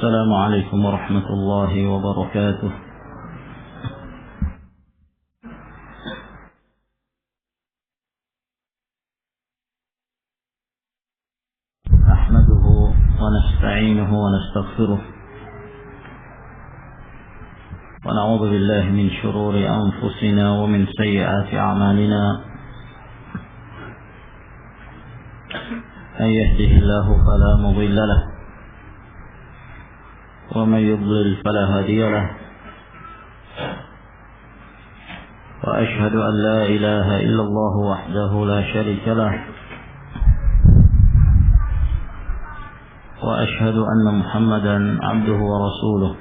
السلام عليكم ورحمة الله وبركاته. نحمده ونستعينه ونستغفره ونعوذ بالله من شرور أنفسنا ومن سيئات أعمالنا. من يهده الله فلا مضل له ومن يضلل فلا هادي له، وأشهد أن لا إله إلا الله وحده لا شريك له، وأشهد أن محمدا عبده ورسوله.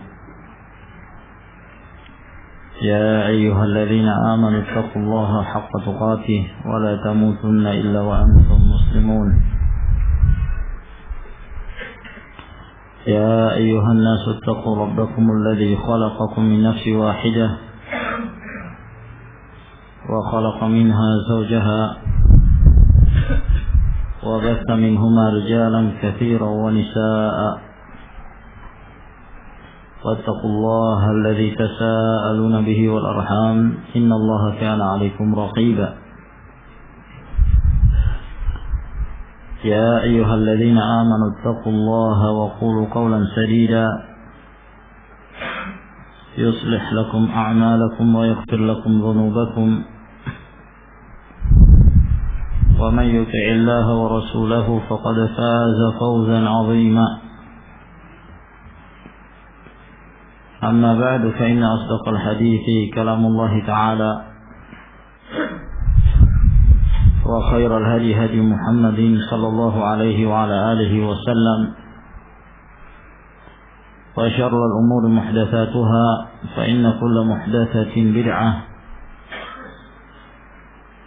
يا أيها الذين آمنوا اتقوا الله حق تقاته ولا تموتن إلا وأنتم مسلمون. يا أيها الناس اتقوا ربكم الذي خلقكم من نفس واحدة وخلق منها زوجها وبث منهما رجالا كثيرا ونساء، واتقوا الله الذي تساءلون به والأرحام إن الله كان عليكم رقيبا. يا أيها الذين آمنوا اتقوا الله وقولوا قولا سديدا يصلح لكم أعمالكم ويغفر لكم ذنوبكم، ومن يطع الله ورسوله فقد فاز فوزا عظيما. أما بعد، فإن أصدق الحديث كلام الله تعالى، وخير الهدي هدي محمد صلى الله عليه وعلى آله وسلم، وشر الأمور محدثاتها، فإن كل محدثة بدعة،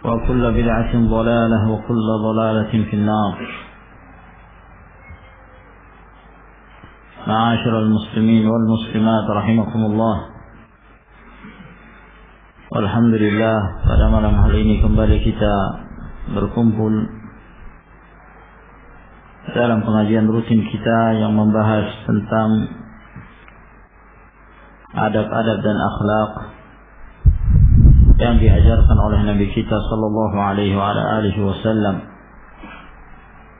وكل بدعة ضلالة، وكل ضلالة في النار. معاشر المسلمين والمسلمات رحمكم الله. Alhamdulillah, pada malam hari ini kembali kita berkumpul dalam pengajian rutin kita yang membahas tentang adab-adab dan akhlak yang diajarkan oleh Nabi kita sallallahu alaihi wasallam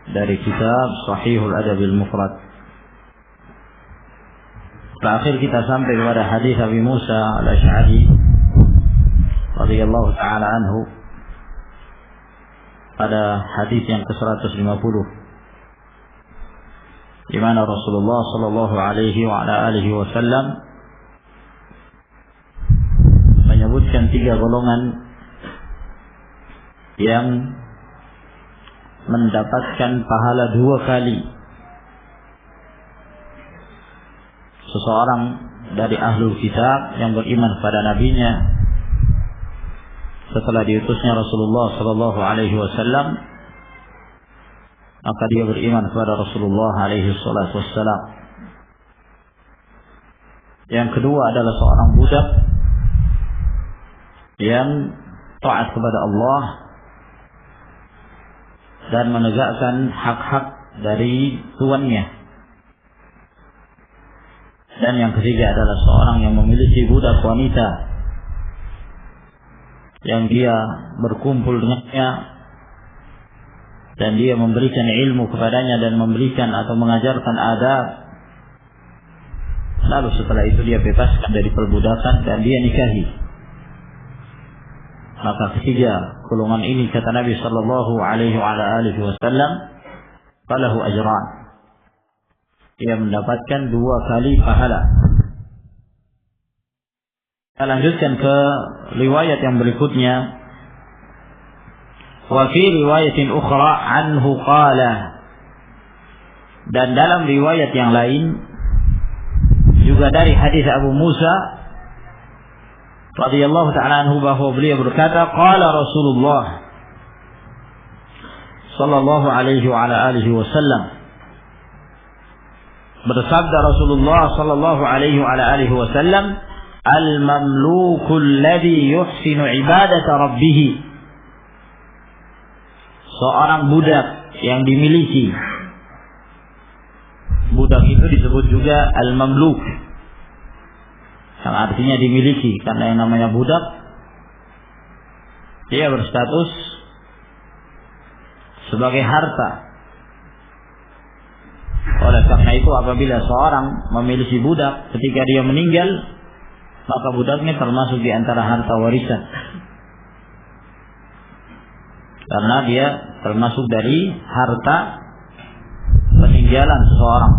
dari kitab Sahihul Adabil Mufrad. Terakhir kita sampai kepada hadis Abi Musa al-Asy'ari radhiyallahu taala anhu pada hadis yang ke-150, di mana Rasulullah sallallahu alaihi wasallam menyebutkan 3 golongan yang mendapatkan pahala 2 kali. Seseorang dari ahlul kitab yang beriman kepada nabinya setelah diutusnya Rasulullah sallallahu alaihi wasallam, maka dia beriman kepada Rasulullah alaihi salatu wassalam. Yang kedua adalah seorang budak yang taat kepada Allah dan menegakkan hak-hak dari tuannya. Dan yang ketiga adalah seorang yang memiliki budak wanita yang dia berkumpul dengannya dan dia memberikan ilmu kepadanya dan memberikan atau mengajarkan adab. Lalu setelah itu dia bebaskan dari perbudakan dan dia nikahi. Maka ketiga golongan ini, kata Nabi sallallahu alaihi wasallam, falahu ajran. Dia mendapatkan 2 kali pahala. Kita lanjutkan ke riwayat yang berikutnya. Wa fi riwayatin ukhra anhu qala, dan dalam riwayat yang lain juga dari hadis Abu Musa radhiyallahu ta'ala anhu, bahwa beliau berkata, qala Rasulullah sallallahu alaihi wasallam, bersabda Rasulullah sallallahu alaihi wasallam, al-mamluku alladhi yuhsinu ibadata rabbih, seorang budak yang dimiliki. Budak budak itu disebut juga al-mamluk, yang artinya dimiliki, karena yang namanya budak dia berstatus sebagai harta. Oleh karena itu apabila seorang memiliki budak, ketika dia meninggal, maka budaknya termasuk di antara harta warisan, karena dia termasuk dari harta peninggalan seseorang.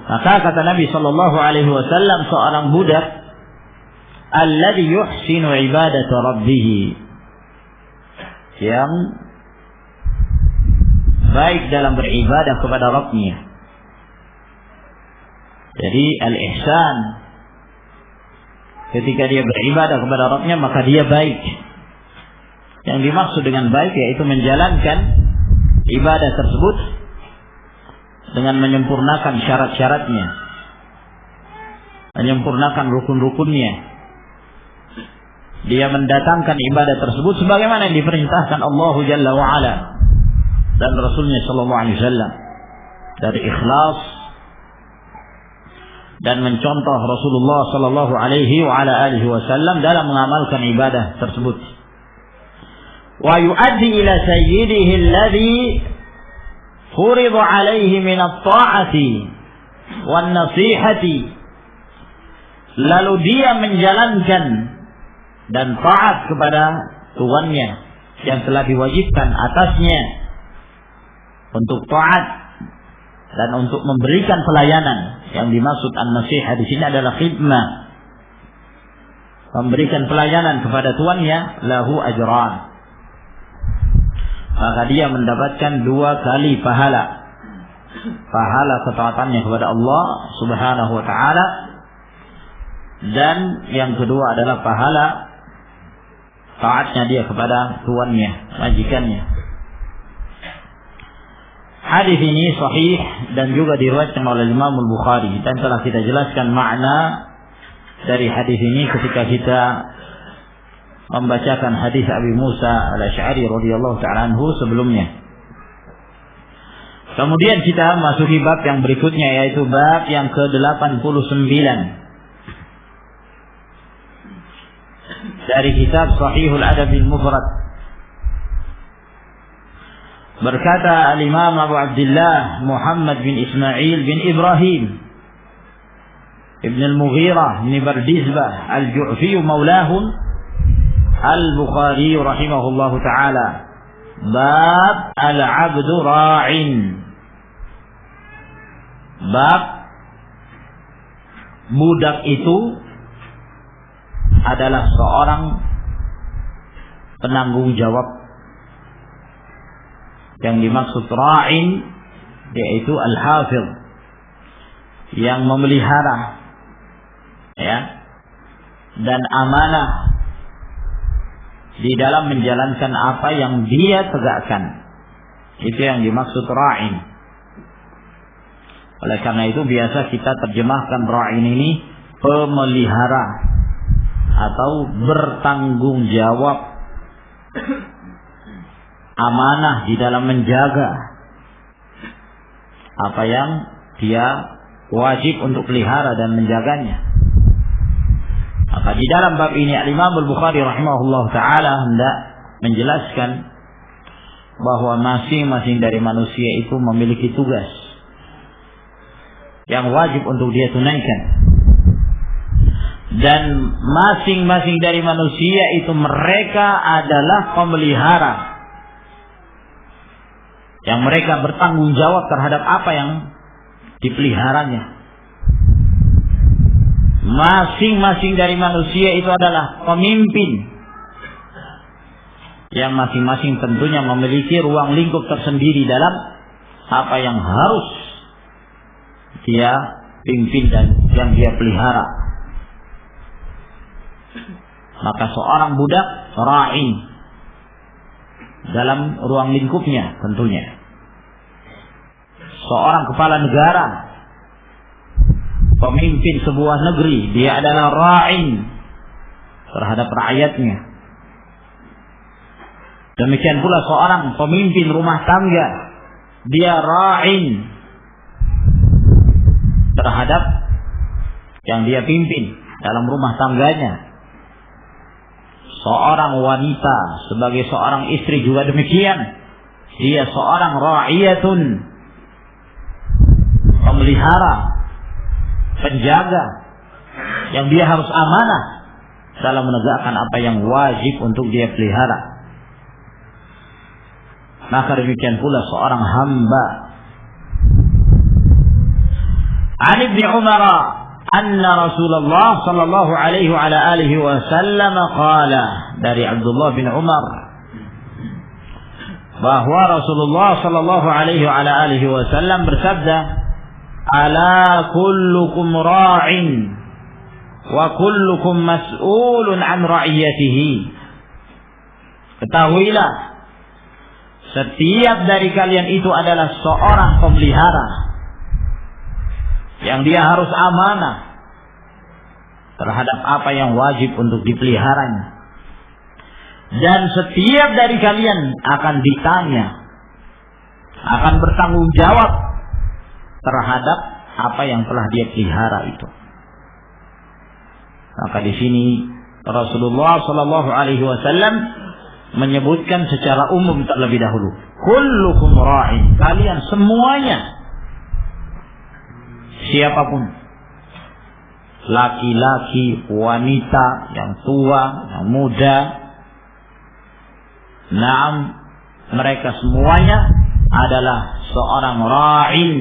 Maka kata Nabi sallallahu alaihi wasallam, seorang budak alladhi yuhsinu ibadata rabbih, yang baik dalam beribadah kepada Rabb-Nya. Jadi al-ihsan, ketika dia beribadah kepada Rabb-Nya maka dia baik. Yang dimaksud dengan baik yaitu menjalankan ibadah tersebut dengan menyempurnakan syarat-syaratnya, menyempurnakan rukun-rukunnya. Dia mendatangkan ibadah tersebut sebagaimana yang diperintahkan Allah Jalla wa'ala dan Rasulnya Sallallahu Alaihi Wasallam, dari ikhlas dan mencontoh Rasulullah Sallallahu Alaihi Wasallam dalam mengamalkan ibadah tersebut. Wa yuaddi ila sayyidihi alladhi furida alaihi min at-ta'ati wan nasihati, lalu dia menjalankan dan taat kepada tuannya yang telah diwajibkan atasnya untuk taat dan untuk memberikan pelayanan. Yang dimaksud an-nasihat di sini adalah khidmah, memberikan pelayanan kepada tuannya, lahu ajran, maka dia mendapatkan 2 kali pahala. Pahala ketaatannya kepada Allah Subhanahu wa taala, dan yang kedua adalah pahala taatnya dia kepada tuannya, majikannya. Hadis ini sahih dan juga diriwayatkan oleh Imam Al-Bukhari, dan telah kita jelaskan makna dari hadis ini ketika kita membacakan hadis Abi Musa Al-Asy'ari radhiyallahu ta'ala anhu sebelumnya. Kemudian kita masuki bab yang berikutnya, yaitu bab yang ke-89 dari kitab Sahihul Adabil Mufrad. Berkata Al-Imam Abu Abdullah Muhammad bin Ismail bin Ibrahim Ibn Al-Mughirah bin Bardizbah Al-Ju'fi maulahum Al-Bukhari rahimahullahu ta'ala, bab al-abdu ra'in, bab budak itu adalah seorang penanggung jawab. Yang dimaksud ra'in yaitu al-hafidh, yang memelihara, ya, dan amanah di dalam menjalankan apa yang dia tegakkan. Itu yang dimaksud ra'in. Oleh karena itu biasa kita terjemahkan ra'in ini pemelihara atau bertanggung jawab, amanah di dalam menjaga apa yang dia wajib untuk pelihara dan menjaganya. Maka di dalam bab ini Al-Imam Al-Bukhari rahimahullah ta'ala hendak menjelaskan bahwa masing-masing dari manusia itu memiliki tugas yang wajib untuk dia tunaikan, dan masing-masing dari manusia itu mereka adalah pemelihara, yang mereka bertanggung jawab terhadap apa yang dipeliharanya. Masing-masing dari manusia itu adalah pemimpin, yang masing-masing tentunya memiliki ruang lingkup tersendiri dalam apa yang harus dia pimpin dan yang dia pelihara. Maka seorang budak ra'in dalam ruang lingkupnya tentunya. Seorang kepala negara, pemimpin sebuah negeri, dia adalah ra'in terhadap rakyatnya. Demikian pula seorang pemimpin rumah tangga, dia ra'in terhadap yang dia pimpin dalam rumah tangganya. Seorang wanita sebagai seorang istri juga demikian. Dia seorang ra'iyatun, pemelihara, penjaga, yang dia harus amanah dalam menegakkan apa yang wajib untuk dia pelihara. Maka demikian pula seorang hamba. An Ibnu Umar anna Rasulullah sallallahu alaihi wa ala alihi wasallam qala, dari Abdullah bin Umar bahwa Rasulullah sallallahu alaihi wa ala alihi wasallam bersabda, ala kullukum ra'in wa kullukum mas'ulun an ra'iyatihi. Ketahuilah, setiap dari kalian itu adalah seorang pemelihara yang dia harus amanah terhadap apa yang wajib untuk dipeliharanya. Dan setiap dari kalian akan ditanya, akan bertanggung jawab terhadap apa yang telah dia pelihara itu. Maka di sini Rasulullah sallallahu alaihi wasallam menyebutkan secara umum terlebih dahulu, kullukum ra'in, kalian semuanya, siapapun, laki-laki, wanita, yang tua, yang muda, naam, mereka semuanya adalah seorang ra'in,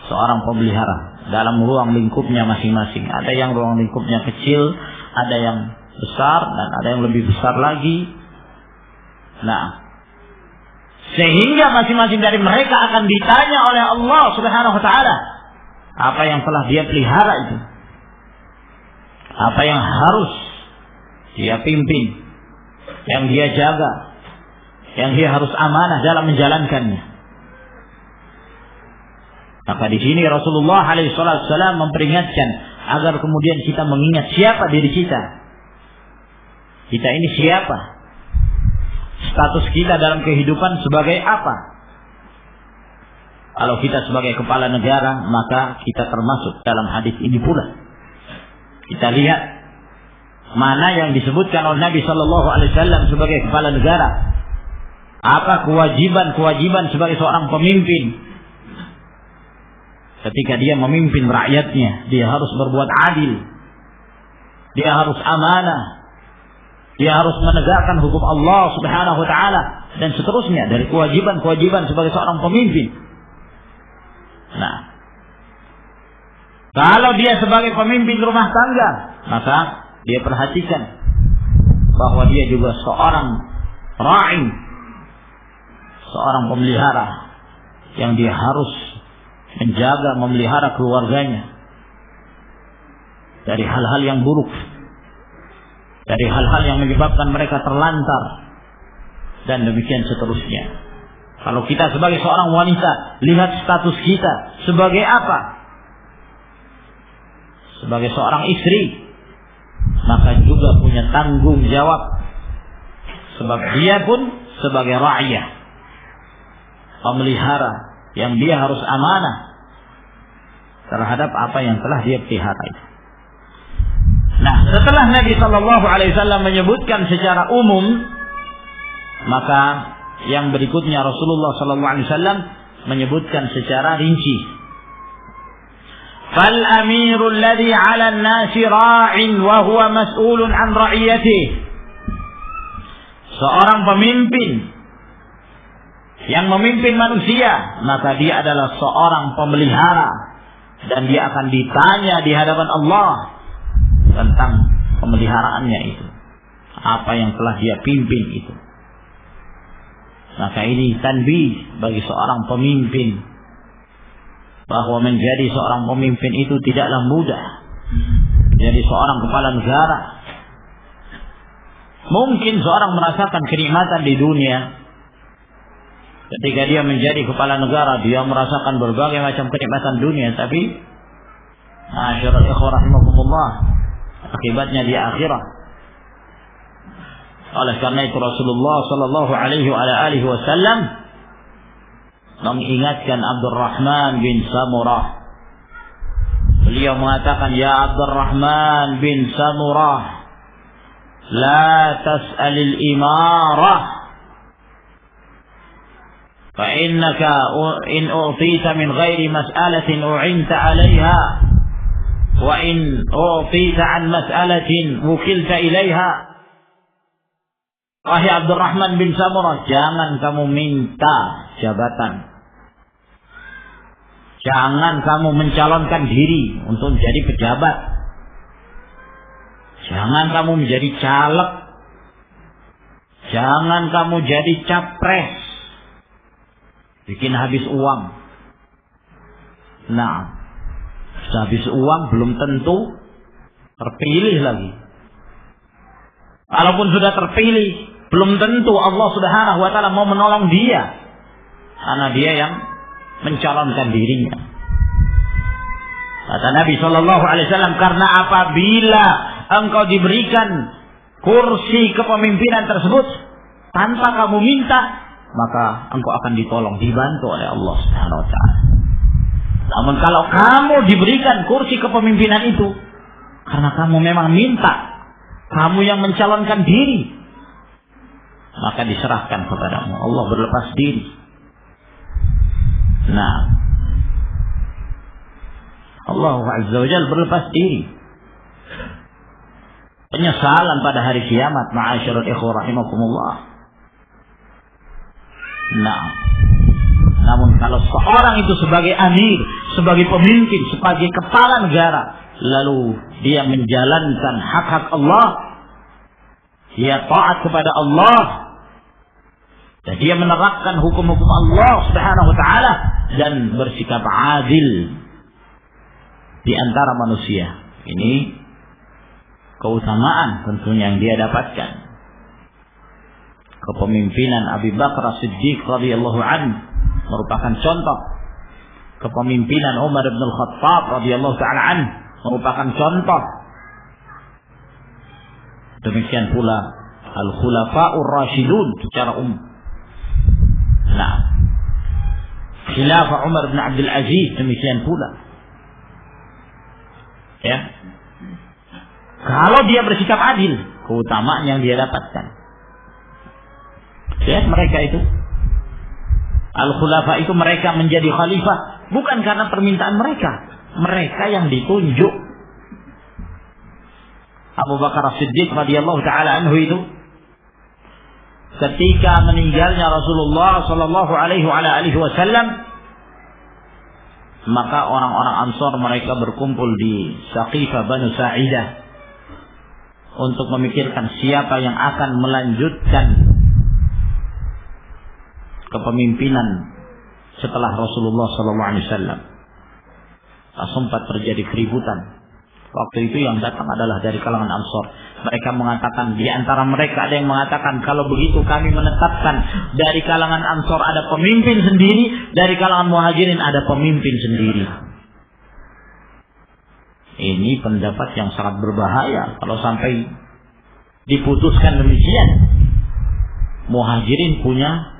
seorang pemelihara dalam ruang lingkupnya masing-masing. Ada yang ruang lingkupnya kecil, ada yang besar, dan ada yang lebih besar lagi. Nah, sehingga masing-masing dari mereka akan ditanya oleh Allah Subhanahu wa taala apa yang telah dia pelihara itu, apa yang harus dia pimpin, yang dia jaga, yang dia harus amanah dalam menjalankannya. Maka di sini Rasulullah alaihi wasallam memperingatkan agar kemudian kita mengingat siapa diri kita. Kita ini siapa? Status kita dalam kehidupan sebagai apa? Kalau kita sebagai kepala negara, maka kita termasuk dalam hadis ini pula. Kita lihat mana yang disebutkan oleh Nabi Shallallahu Alaihi Wasallam sebagai kepala negara. Apa kewajiban sebagai seorang pemimpin? Ketika dia memimpin rakyatnya, dia harus berbuat adil, dia harus amanah, dia harus menegakkan hukum Allah Subhanahu wa taala, dan seterusnya dari kewajiban sebagai seorang pemimpin. Nah, kalau dia sebagai pemimpin rumah tangga, maka dia perhatikan bahwa dia juga seorang ra'in, seorang pemelihara yang dia harus menjaga, memelihara keluarganya dari hal-hal yang buruk, dari hal-hal yang menyebabkan mereka terlantar, dan demikian seterusnya. Kalau kita sebagai seorang wanita, lihat status kita sebagai apa? Sebagai seorang istri, maka juga punya tanggung jawab, sebab dia pun sebagai ra'iyah, pemelihara, yang dia harus amanah terhadap apa yang telah dia pelihara itu. Nah, setelah Nabi Shallallahu Alaihi Wasallam menyebutkan secara umum, maka yang berikutnya Rasulullah Shallallahu Alaihi Wasallam menyebutkan secara rinci. Fal amirul ladzi 'ala an-nasi ra'in wa huwa mas'ulun 'an ra'iyatihi. Seorang pemimpin yang memimpin manusia, maka dia adalah seorang pemelihara, dan dia akan ditanya di hadapan Allah tentang pemeliharaannya itu, apa yang telah dia pimpin itu. Maka ini tanbih bagi seorang pemimpin bahwa menjadi seorang pemimpin itu tidaklah mudah. Jadi seorang kepala negara, mungkin seorang merasakan kenikmatan di dunia. Ketika dia menjadi kepala negara, dia merasakan berbagai macam kenikmatan dunia, tapi ma'asyiral ikhwah rahimakumullah, akibatnya di akhirat. Oleh karena itu Rasulullah sallallahu alaihi wasallam mengingatkan Abdurrahman bin Samurah. Beliau mengatakan, ya Abdurrahman bin Samurah, la tas'alil imarah, fa innaka in u'tita min ghairi mas'alatin u'inta 'alayha, wa in u'tita an mas'alatin wukilta ilaiha. Wahai Abdurrahman bin Samurah, jangan kamu minta jabatan. Jangan kamu mencalonkan diri untuk menjadi pejabat. Jangan kamu menjadi caleg. Jangan kamu jadi capres. Bikin habis uang. Nah, sudah habis uang belum tentu terpilih lagi. Walaupun sudah terpilih, belum tentu Allah Subhanahu wa taala mau menolong dia. Karena dia yang mencalonkan dirinya. Kata Nabi sallallahu alaihi wasallam, karena apabila engkau diberikan kursi kepemimpinan tersebut tanpa kamu minta, maka engkau akan ditolong, dibantu oleh Allah Subhanahu wa taala. Namun kalau kamu diberikan kursi kepemimpinan itu karena kamu memang minta, kamu yang mencalonkan diri, maka diserahkan kepadamu. Allah berlepas diri. Nah, Allah Azza wa Jalla berlepas diri. Penyesalan pada hari kiamat, ma'asyiral ikhwah rahimakumullah. Nah, namun kalau seorang itu sebagai amir, sebagai pemimpin, sebagai kepala negara, lalu dia menjalankan hak-hak Allah, dia taat kepada Allah, dan dia menerapkan hukum-hukum Allah Subhanahu wa taala dan bersikap adil di antara manusia. Ini keutamaan tentunya yang dia dapatkan. Kepemimpinan Abu Bakar As-Siddiq radhiyallahu anhu merupakan contoh. Kepemimpinan Umar bin Al-Khattab radhiyallahu taala anhu merupakan contoh. Demikian pula Al-Khulafa'ur Rasyidun secara umum. Nah, Khilafah Umar bin Abdul Aziz demikian pula. Ya. Kalau dia bersikap adil, keutamaan yang dia dapatkan. Lihat mereka itu. Al-Khulafa itu mereka menjadi khalifah bukan karena permintaan mereka. Mereka yang ditunjuk. Abu Bakar As-Siddiq radhiyallahu taala anhu itu ketika meninggalnya Rasulullah sallallahu alaihi wasallam, maka orang-orang Ansar mereka berkumpul di Saqifah Banu Sa'idah untuk memikirkan siapa yang akan melanjutkan kepemimpinan setelah Rasulullah sallallahu alaihi wasallam. Sempat terjadi keributan. Waktu itu yang datang adalah dari kalangan Ansar. Mereka mengatakan, di antara mereka ada yang mengatakan, kalau begitu kami menetapkan dari kalangan Ansar ada pemimpin sendiri, dari kalangan Muhajirin ada pemimpin sendiri. Ini pendapat yang sangat berbahaya kalau sampai diputuskan demikian. Muhajirin punya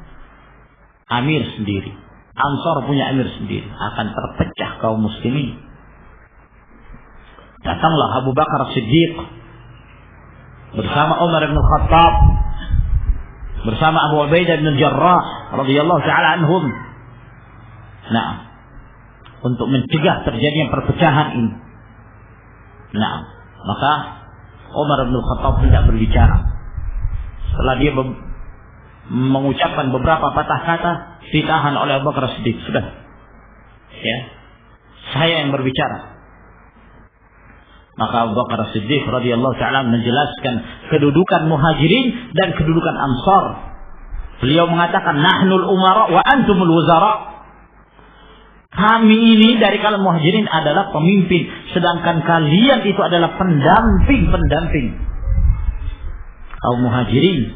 amir sendiri, Ansar punya amir sendiri, akan terpecah kaum muslimin. Datanglah Abu Bakar Siddiq bersama Umar bin Khattab, bersama Abu Ubaidah bin Jarrah radhiyallahu taala anhum. Nah, untuk mencegah terjadinya perpecahan ini. Nah, maka Umar bin Khattab tidak berbicara. Setelah dia mengucapkan beberapa patah kata, ditahan oleh Abu Bakar Siddiq. Sudah, ya, saya yang berbicara. Maka Abu Bakar Siddiq radhiyallahu taala menjelaskan kedudukan Muhajirin dan kedudukan Ansar. Beliau mengatakan, nahnul umara wa antumul wuzara. Kami ini dari kalangan Muhajirin adalah pemimpin, sedangkan kalian itu adalah pendamping-pendamping kaum Muhajirin.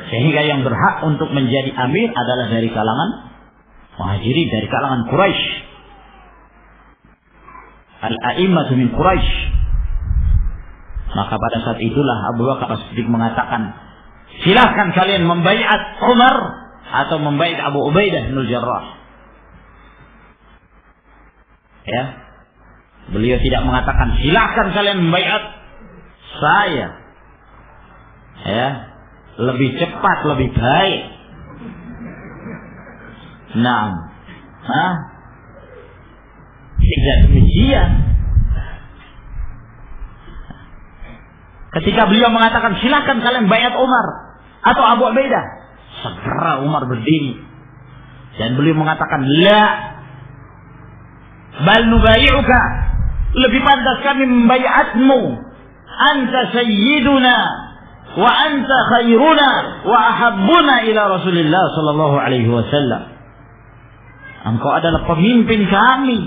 Sehingga yang berhak untuk menjadi amir adalah dari kalangan Muhajirin, dari kalangan Quraisy. Al-a'immatu min Quraisy. Maka pada saat itulah Abu Bakar As-Siddiq mengatakan, silakan kalian membaiat Umar atau membaiat Abu Ubaidah bin Jarrah. Ya. Beliau tidak mengatakan silakan kalian membaiat saya. Ya. Lebih cepat, lebih baik. Nah, tidak demikian. Ketika beliau mengatakan silakan kalian baiat Umar atau Abu Ubaidah, segera Umar berdiri dan beliau mengatakan la, bal nubayi'uka, lebih pantas kami membaiatmu, anta sayyiduna wa anta khairuna wa ahabbuna ila Rasulillah sallallahu alaihi wasallam. Engkau adalah pemimpin kami,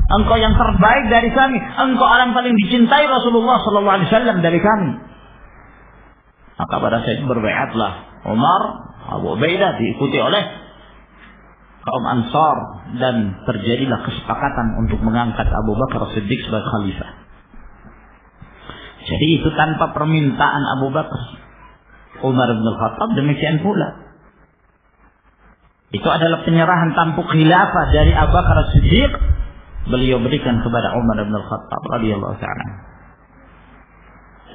engkau yang terbaik dari kami, engkau orang paling dicintai Rasulullah sallallahu alaihi wasallam dari kami. Maka pada saat itu berbaiatlah Umar, Abu Ubaidah diikuti oleh kaum Ansar dan terjadilah kesepakatan untuk mengangkat Abu Bakar Siddiq sebagai khalifah. Jadi itu tanpa permintaan Abu Bakar. Umar bin Khattab demikian pula. Itu adalah penyerahan tampuk khilafah dari Abu Bakar Siddiq, beliau berikan kepada Umar bin Khattab radhiyallahu ta'ala.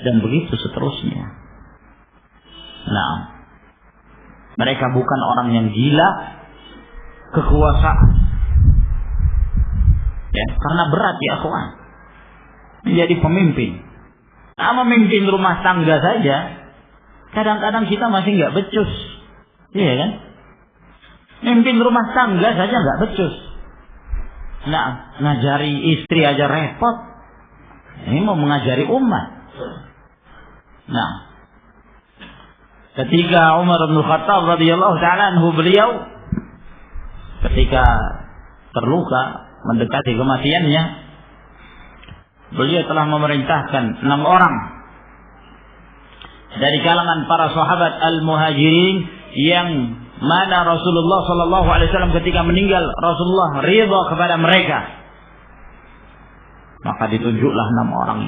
Dan begitu seterusnya. Nah, mereka bukan orang yang gila kekuasaan. Ya, karena berat ya akhwan. Menjadi pemimpin. Nah, memimpin rumah tangga saja kadang-kadang kita masih nggak becus. Iya kan? Mimpin rumah tangga saja nggak becus. Nah, ngajari istri aja repot. Ini mau mengajari umat. Nah, ketika Umar bin Khattab radhiyallahu ta'ala anhu, beliau ketika terluka mendekati kematiannya, beliau telah memerintahkan 6 orang dari kalangan para sahabat al-muhajirin yang mana Rasulullah sallallahu alaihi wasallam ketika meninggal Rasulullah ridha kepada mereka. Maka ditunjuklah 6 orang.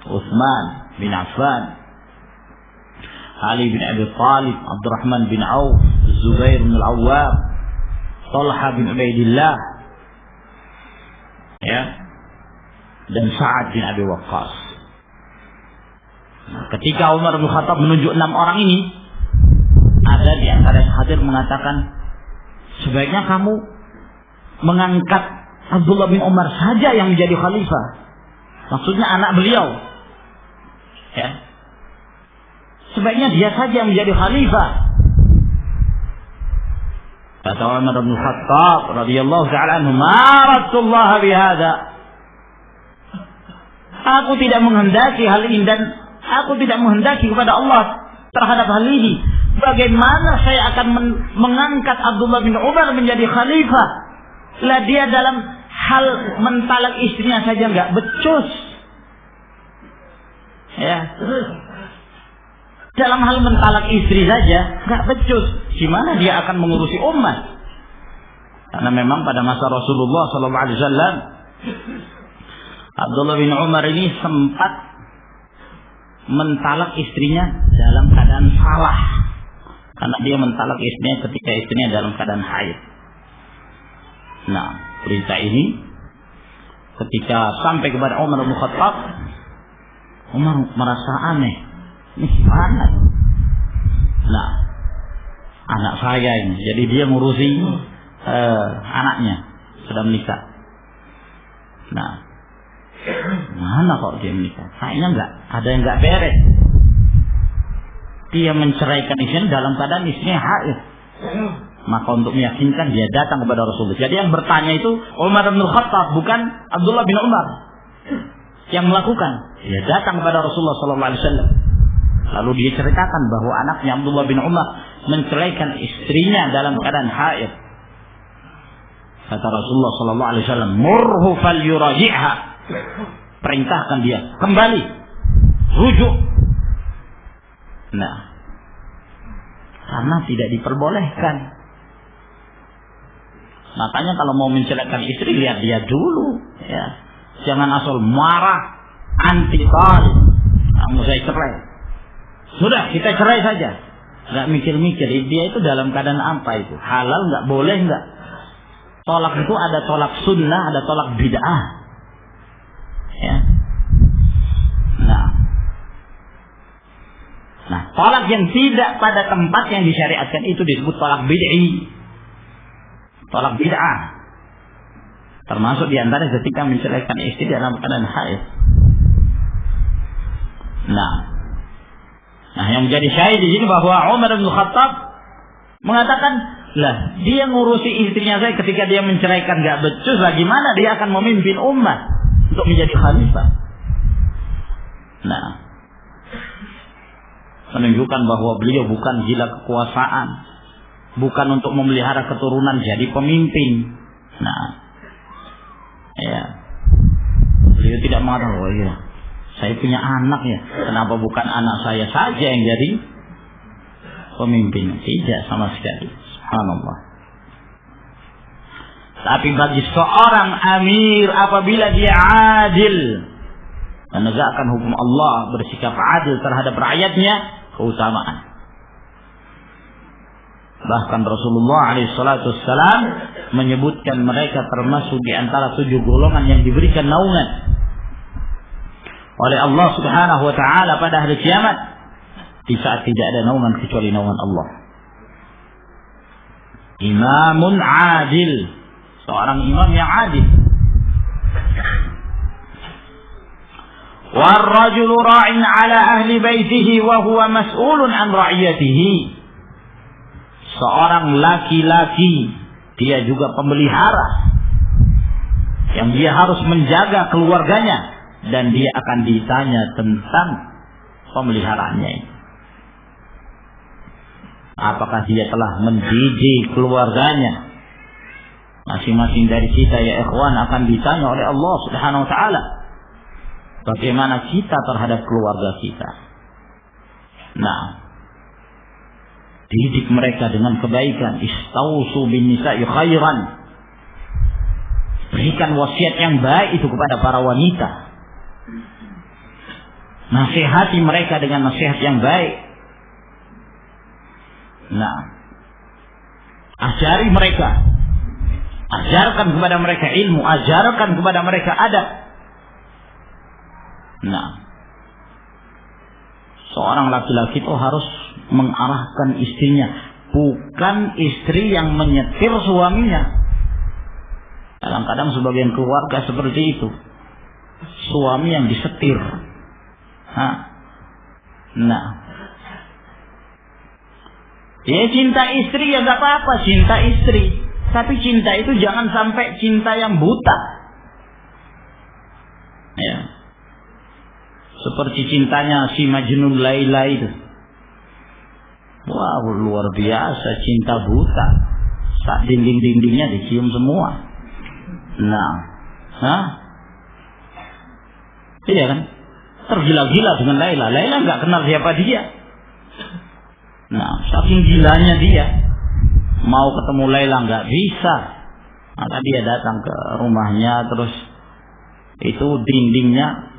Utsman bin Affan, Ali bin Abi Thalib, Abdurrahman bin Auf, Zubair bin Al-Awwam, Talha bin Ubaidillah, ya, dan Sa'ad bin Abi Waqqas. Nah, ketika Umar bin Khattab menunjuk 6 orang ini, ada di antara yang hadir mengatakan, sebaiknya kamu mengangkat Abdullah bin Umar saja yang menjadi khalifah. Maksudnya anak beliau. Ya. Sebaiknya dia saja yang menjadi khalifah. Kata Umar bin Khattab radhiyallahu ta'ala anhu, "Maratullah bihadza." Aku tidak menghendaki hal ini dan aku tidak menghendaki kepada Allah terhadap hal ini. Bagaimana saya akan mengangkat Abdullah bin Umar menjadi khalifah? Lah dia dalam hal mentalak istrinya saja nggak becus. Ya. Dalam hal mentalak istri saja nggak becus. Gimana dia akan mengurusi umat? Karena memang pada masa Rasulullah SAW, Abdullah bin Umar ini sempat mentalak istrinya dalam keadaan salah. Karena dia mentalak istrinya ketika istrinya dalam keadaan haid. Nah, berita ini ketika sampai kepada Umar bin Khattab, Umar merasa aneh. Ini gimana? Nah, anak saya ini. Jadi dia ngurusi anaknya sudah menikah. Nah, mana kok dia menikah? Kayaknya enggak, ada yang enggak beres. Dia menceraikan istrinya dalam keadaan istrinya haid. Maka untuk meyakinkan dia datang kepada Rasulullah. Jadi yang bertanya itu Umar bin Khattab, bukan Abdullah bin Umar yang melakukan. Dia datang kepada Rasulullah SAW. Lalu dia ceritakan bahwa anaknya Abdullah bin Umar menceraikan istrinya dalam keadaan haid. Kata Rasulullah SAW, "Murhu falyuraji'ha." Perintahkan dia kembali, rujuk. Nah, karena tidak diperbolehkan. Makanya kalau mau menceraikan istri, lihat dia dulu, ya. Jangan asal marah, anti talib. Kamu saya cerai. Sudah, kita cerai saja. nggak mikir-mikir dia itu dalam keadaan apa itu, halal nggak, boleh nggak. Tolak itu ada tolak sunnah, ada tolak bid'ah. Ya. Nah, tolak yang tidak pada tempat yang disyariatkan itu disebut tolak bid'i, tolak bid'ah. Termasuk diantara ketika menceraikan istri dalam keadaan haid. Nah, yang menjadi syahid di sini bahwa Umar bin Khattab mengatakan, lah dia ngurusi istrinya saya ketika dia menceraikan nggak becus, lah gimana dia akan memimpin umat untuk menjadi khalifah? Nah, menunjukkan bahwa beliau bukan gila kekuasaan, bukan untuk memelihara keturunan jadi pemimpin. Nah, ya, beliau tidak mengatakan, oh iya, saya punya anak ya, kenapa bukan anak saya saja yang jadi pemimpin? Tidak sama sekali. Subhanallah. Tapi bagi seorang amir apabila dia adil, menegakkan hukum Allah, bersikap adil terhadap rakyatnya, keutamaan. Bahkan Rasulullah SAW menyebutkan mereka termasuk di antara 7 golongan yang diberikan naungan oleh Allah Subhanahu wa taala pada hari kiamat, di saat tidak ada naungan kecuali naungan Allah. Imamun adil, seorang imam yang adil. Warrajulu ra'in 'ala ahli baitihi wa huwa mas'ulun 'an ra'iyatihi. Seorang laki-laki, dia juga pemelihara yang dia harus menjaga keluarganya, dan dia akan ditanya tentang pemeliharaannya ini. Apakah dia telah mendidik keluarganya? Masing-masing dari kita ya ikhwan akan ditanya oleh Allah Subhanahu wa taala, bagaimana kita terhadap keluarga kita. Nah, didik mereka dengan kebaikan. Istausu bin nisa'i khairan. Berikan wasiat yang baik itu kepada para wanita. Nasihati mereka dengan nasihat yang baik. Nah, ajari mereka, ajarkan kepada mereka ilmu, ajarkan kepada mereka adab. Nah, seorang laki-laki itu harus mengarahkan istrinya, bukan istri yang menyetir suaminya. Kadang-kadang sebagian keluarga seperti itu, suami yang disetir. Nah, ya cinta istri ya gak apa-apa, cinta istri, tapi cinta itu jangan sampai cinta yang buta. Ya, seperti cintanya si Majnun Laila itu. Wow, luar biasa, cinta buta. Saat dinding-dindingnya dicium semua. Nah, iya kan? Tergila-gila dengan Laila. Laila nggak kenal siapa dia. Nah, saking gilanya dia, mau ketemu Laila nggak bisa. Maka dia datang ke rumahnya, terus itu dindingnya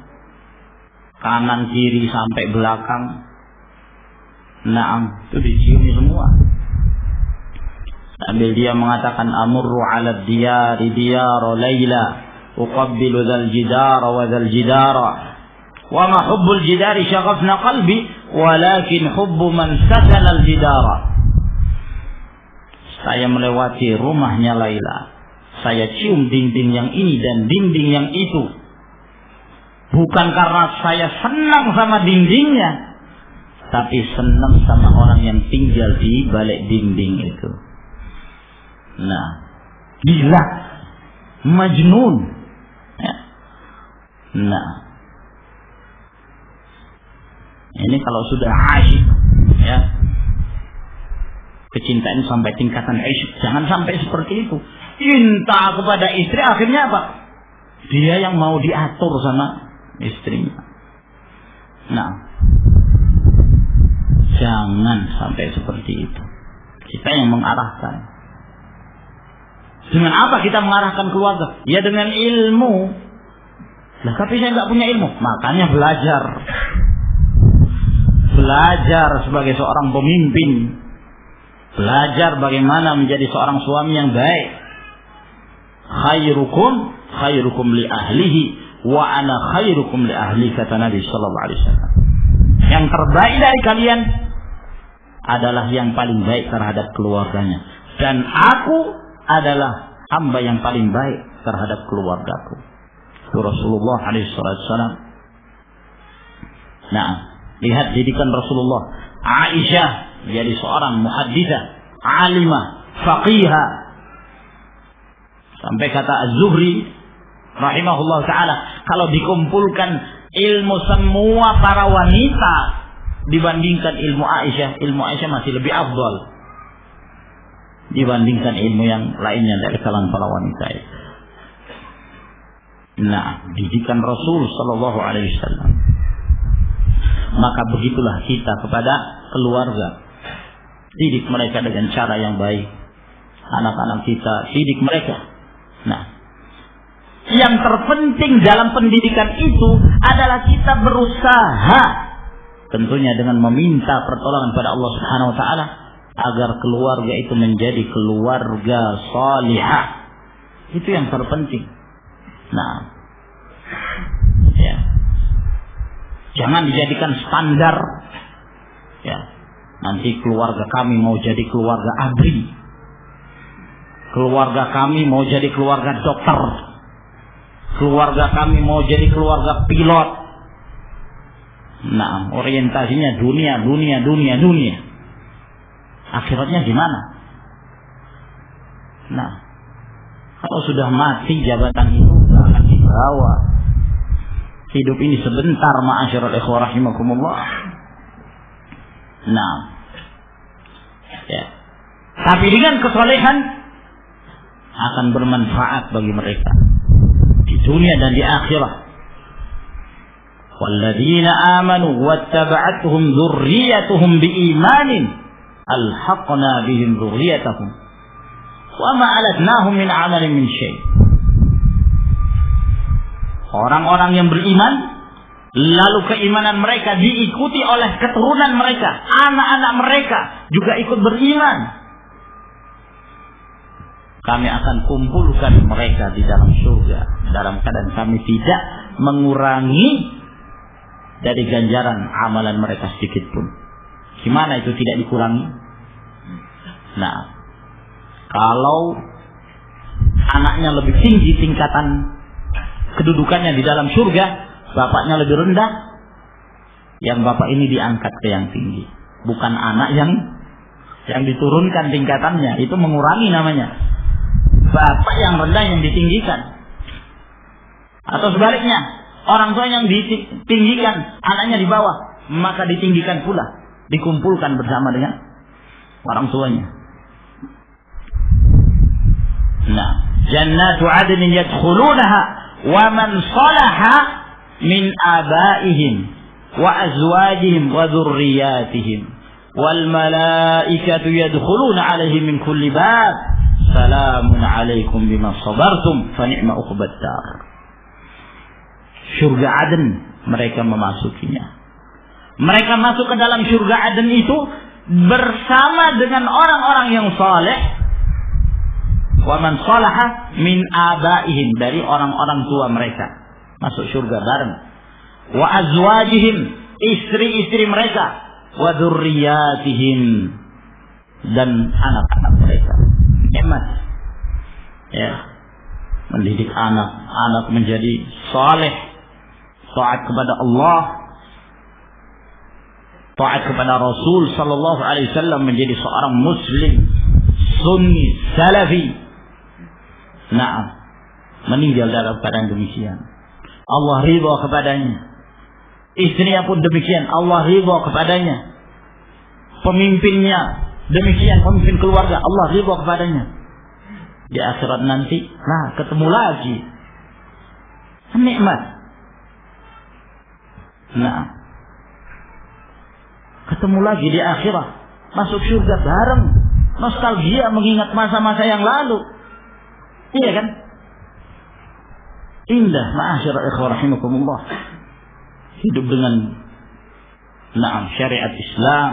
kanan kiri sampai belakang. Nah, itu diciumi semua. Sambil dia mengatakan, amurru ala diyari diyara Laila, uqabbilu dzal jidara wa dzal jidara. Wa ma hubbul jidari syaghafna qalbi, walakin hubbu man sakana al jidara. Saya melewati rumahnya Laila, saya cium dinding yang ini dan dinding yang itu, bukan karena saya senang sama dindingnya, tapi senang sama orang yang tinggal di balik dinding itu. Nah, gila, majnun. Ya. Nah, ini kalau sudah asyik, ya, kecintaan sampai tingkatan asyik, jangan sampai seperti itu. Cinta kepada istri akhirnya apa? Dia yang mau diatur sama istrinya. Nah, jangan sampai seperti itu. Kita yang mengarahkan. Dengan apa kita mengarahkan keluarga? Ya dengan ilmu. Nah, tapi saya nggak punya ilmu, makanya belajar. belajar sebagai seorang pemimpin, belajar bagaimana menjadi seorang suami yang baik. Khairukum li ahlihi wa ana khairukum li ahli, kata Nabi sallallahu alaihi wasallam. Yang terbaik dari kalian adalah yang paling baik terhadap keluarganya, dan aku adalah hamba yang paling baik terhadap keluargaku. Itu Rasulullah alaihi wasallam. Nah, lihat didikan Rasulullah. Aisyah jadi seorang muhadditsah, alimah, faqihah. Sampai kata Az-Zuhri rahimahullah ta'ala, kalau dikumpulkan ilmu semua para wanita dibandingkan ilmu Aisyah masih lebih afdal dibandingkan ilmu yang lainnya dari kalangan para wanita. Nah, didikan Rasul sallallahu alaihi wasallam. Maka begitulah kita kepada keluarga. Didik mereka dengan cara yang baik. Anak-anak kita, didik mereka. Nah, yang terpenting dalam pendidikan itu adalah kita berusaha, tentunya dengan meminta pertolongan pada Allah Subhanahu wa taala, agar keluarga itu menjadi keluarga salihah. Itu yang terpenting. Nah, ya, jangan dijadikan standar. Ya, nanti keluarga kami mau jadi keluarga abri, keluarga kami mau jadi keluarga dokter, keluarga kami mau jadi keluarga pilot. Nah, orientasinya dunia. Akhiratnya gimana? Nah, kalau sudah mati jabatan itu akan dibawa. Hidup ini sebentar, ma'asyiral ikhwah rahimakumullah. Nah, ya. Tapi dengan kesolehan akan bermanfaat bagi mereka di dunia dan di akhirat. Walladzina amanu wattaba'atuhum dzurriyyatuhum biimanin alhaqna bihim dzurriyyatahum wa ma alatnahum min 'amalin min syai'. Orang-orang yang beriman, lalu keimanan mereka diikuti oleh keturunan mereka, anak-anak mereka juga ikut beriman, kami akan kumpulkan mereka di dalam surga dalam keadaan kami tidak mengurangi dari ganjaran amalan mereka sedikit pun. Gimana itu tidak dikurangi? Nah, kalau anaknya lebih tinggi tingkatan kedudukannya di dalam surga, bapaknya lebih rendah, yang bapak ini diangkat ke yang tinggi. Bukan anak yang diturunkan tingkatannya, itu mengurangi namanya. Bapak yang rendah yang ditinggikan. Atau sebaliknya, orang tua yang ditinggikan, anaknya di bawah, maka ditinggikan pula, dikumpulkan bersama dengan orang tuanya. Nah, jannatu adnin yadkhulunaha wa man salaha min abaihim wa azwajihim wa dhurriyyatihim wal malaikatu yadkhuluna alaihim min kulli bab salamun alaikum bima sabartum fa ni'ma uqbad dar. Surga Aden mereka memasukinya. Mereka masuk ke dalam surga Aden itu bersama dengan orang-orang yang saleh. Wa man salaha min abaihim, dari orang-orang tua mereka masuk surga bareng. Wa azwajihim, istri-istri mereka. Wa dzurriyyatihim, dan anak-anak mereka. Hemat. Ya. Mendidik anak menjadi saleh, taat kepada Allah, taat kepada Rasul sallallahu alaihi wasallam, menjadi seorang muslim sunni salafi. Nah, meninggal dalam keadaan demikian, Allah ridha kepadanya. Istrinya pun demikian, Allah ridha kepadanya. Pemimpinnya demikian, pemimpin keluarga, Allah ridha kepadanya. Di akhirat nanti, nah, ketemu lagi, nikmat. Nah, ketemu lagi di akhirat, masuk surga bareng, nostalgia mengingat masa-masa yang lalu. Iya kan? Indah, ma'asyiral ikhwah rahimakumullah. Hidup dengan syariat Islam,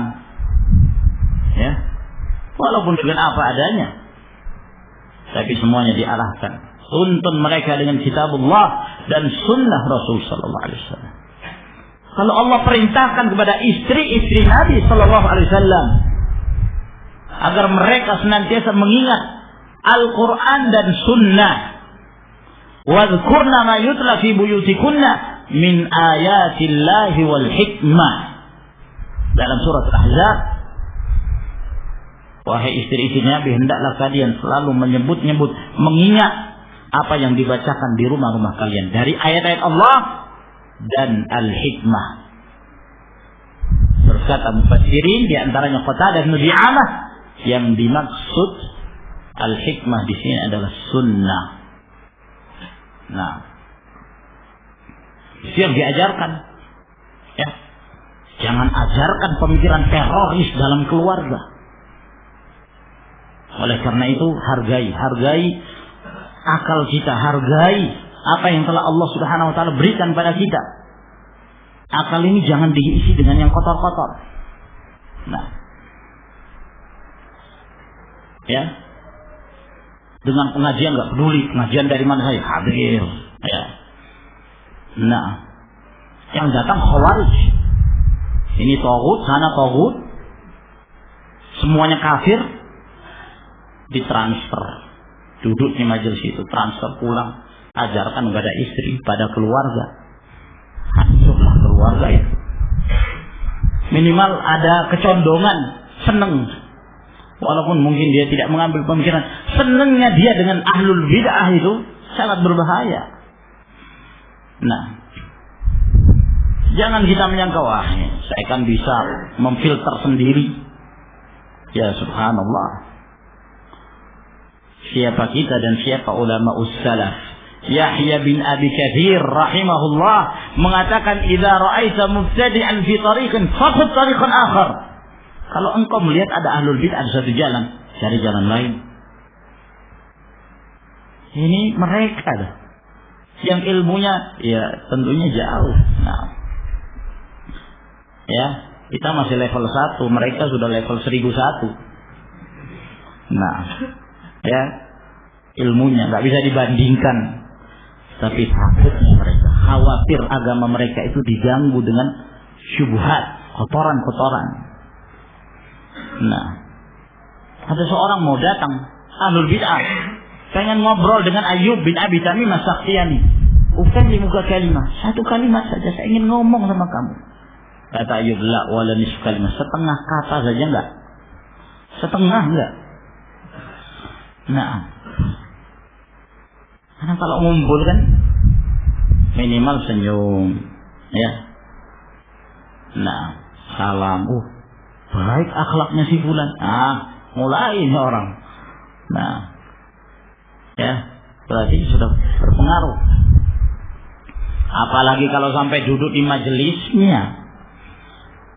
ya, walaupun dengan apa adanya, tapi semuanya diarahkan. Tuntun mereka dengan kitabullah dan sunnah Rasul sallallahu alaihi wasallam. Kalau Allah perintahkan kepada istri-istri Nabi sallallahu alaihi wasallam agar mereka senantiasa mengingat Al-Quran dan sunnah, wadhkurna ma yutla fi buyutikunna min ayatillahi wal hikmah, dalam surat Al-Ahzab, wahai istri-istri Nabi, hendaklah kalian selalu menyebut-nyebut, mengingat apa yang dibacakan di rumah-rumah kalian dari ayat-ayat Allah dan al-hikmah. Berkata mufassirin, di antaranya Qatadah bin Di'amah, yang dimaksud al-hikmah di sini adalah sunnah. Nah, itu yang diajarkan. Ya, jangan ajarkan pemikiran teroris dalam keluarga. Oleh karena itu, hargai akal kita, hargai apa yang telah Allah Subhanahu wa taala berikan pada kita. Akal ini jangan diisi dengan yang kotor-kotor. Nah, ya, dengan pengajian nggak peduli pengajian dari mana saya hadir, ya. Nah, yang datang khawarij, ini taghut, sana taghut, semuanya kafir, ditransfer, duduk di majelis itu, transfer pulang, ajarkan kepada istri, pada keluarga, hancurlah keluarga itu. Minimal ada kecondongan, seneng. Walaupun mungkin dia tidak mengambil pemikiran, senangnya dia dengan ahlul bid'ah itu sangat berbahaya. Nah, jangan kita menyangka, wah, saya kan bisa memfilter sendiri. Ya subhanallah, siapa kita dan siapa ulama ussalaf. Yahya bin Abi Katsir rahimahullah mengatakan, idza ra'aita mubtadi'an fi tariqin fakhudh tariqan akhar. Kalau engkau melihat ada ahlul bid'ah di satu jalan, cari jalan lain. Ini mereka dah yang ilmunya ya tentunya jauh. Nah, ya, kita masih level 1, mereka sudah level 1001. Nah, ya, ilmunya nggak bisa dibandingkan. Tapi takutnya mereka, khawatir agama mereka itu diganggu dengan syubhat, kotoran-kotoran. Nah, ada seorang mau datang, ahlul bid'ah, pengen ngobrol dengan Ayyub bin Abi Tamim As-Sakhtiyani. Ukallimuka kalimah, satu kalimat saja, saya ingin ngomong sama kamu. Kata Ayyub, la wala nisf kalimah, setengah kata saja enggak. Setengah enggak. Nah, karena kalau ngumpul kan minimal senyum, ya. Nah, salam, baik akhlaknya si fulan. Mulai ini orang. Nah, ya, berarti sudah berpengaruh. Apalagi kalau sampai duduk di majelisnya,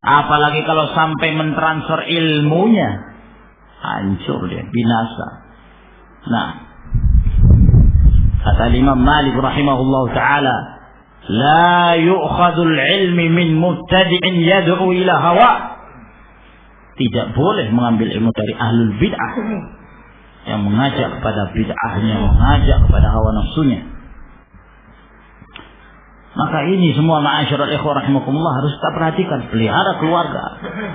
apalagi kalau sampai mentransfer ilmunya, hancur dia, binasa. Nah, kata Imam Malik rahimahullah ta'ala, la yu'khadul ilmi min mubtadi'in yad'u ila hawa. Tidak boleh mengambil ilmu dari ahlul bid'ah yang mengajak kepada bid'ahnya, mengajak kepada hawa nafsunya. Maka ini semua ma'asyiral ikhwah rahimakumullah harus kita perhatikan. Pelihara keluarga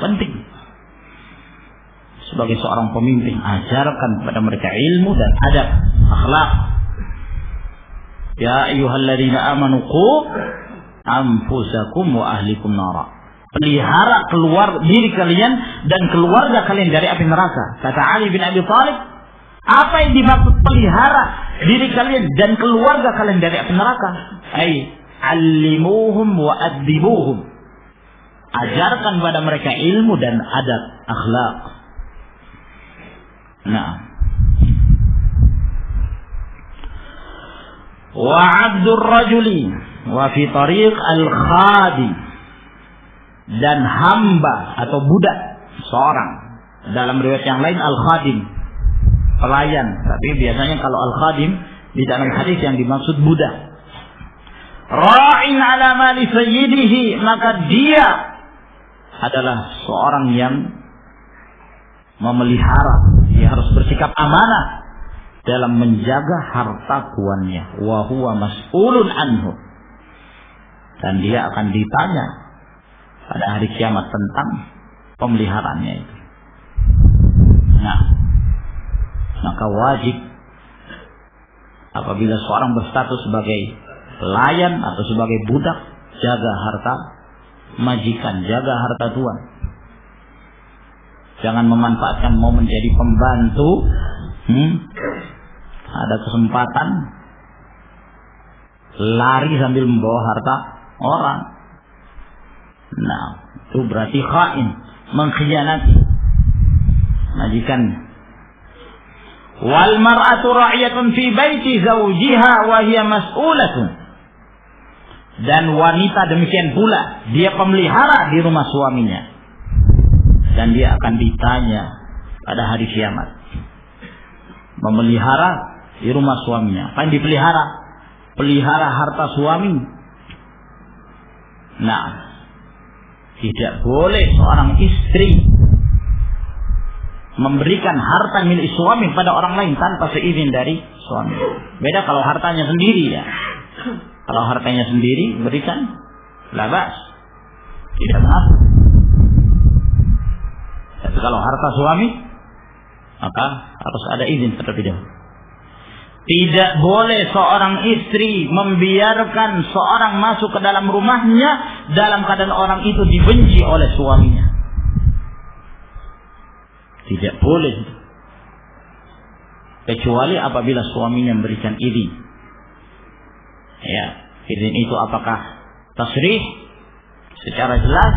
penting. Sebagai seorang pemimpin, ajarkan kepada mereka ilmu dan adab, akhlak. Ya ayyuhalladzina amanu qu anfusakum wa ahlikum nara. Pelihara diri kalian dan keluarga kalian dari api neraka. Kata Ali bin Abi Thalib, apa yang dimaksud pelihara diri kalian dan keluarga kalian dari api neraka? Ai allimuhum wa adibuhum. Ajarkan kepada mereka ilmu dan adab, akhlak. Nah, wa 'abdur rajuli wa fi tariq al-khadim, dan hamba atau budak seorang. Dalam riwayat yang lain al-khadim, pelayan. Tapi biasanya kalau al-khadim di dalam hadis yang dimaksud budak. Ra'in ala mali sayyidihi, maka dia adalah seorang yang memelihara, dia harus bersikap amanah dalam menjaga harta tuannya. Wa huwa mas'ulun anhu, dan dia akan ditanya pada hari kiamat tentang pemeliharaannya itu. Nah, maka wajib apabila seorang berstatus sebagai pelayan atau sebagai budak, jaga harta majikan, jaga harta tuan. Jangan memanfaatkan mau menjadi pembantu, ada kesempatan lari sambil membawa harta orang. Nah, itu berarti khain, mengkhianati majikan. Wal mar'atu ra'iyatun fi baiti zawjiha wa hiya mas'ulatun. Dan wanita demikian pula, dia pemelihara di rumah suaminya, dan dia akan ditanya pada hari kiamat. Memelihara di rumah suaminya, apa yang dipelihara? Pelihara harta suami. Nah, tidak boleh seorang istri memberikan harta milik suami pada orang lain tanpa seizin dari suami. Beda kalau hartanya sendiri ya. Kalau hartanya sendiri berikan, labas, tidak apa. Tapi kalau harta suami, maka harus ada izin terlebih dahulu. Tidak boleh seorang istri membiarkan seorang masuk ke dalam rumahnya dalam keadaan orang itu dibenci oleh suaminya. Tidak boleh. Kecuali apabila suaminya memberikan izin. Ya, izin itu apakah tasrih secara jelas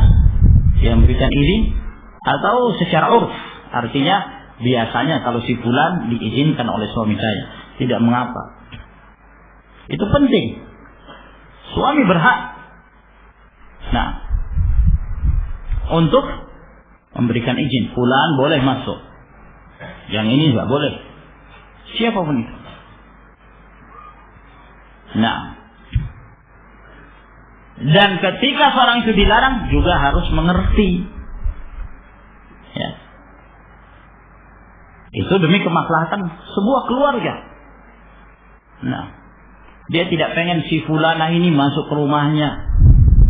dia memberikan izin, atau secara urf, artinya biasanya kalau si fulan diizinkan oleh suami saya, tidak mengapa. Itu penting. Suami berhak, nah, untuk memberikan izin, fulan boleh masuk, yang ini tidak boleh, siapapun itu. Nah, dan ketika seorang itu dilarang juga harus mengerti, ya, itu demi kemaslahatan sebuah keluarga. Nah, dia tidak pengen si fulanah ini masuk ke rumahnya,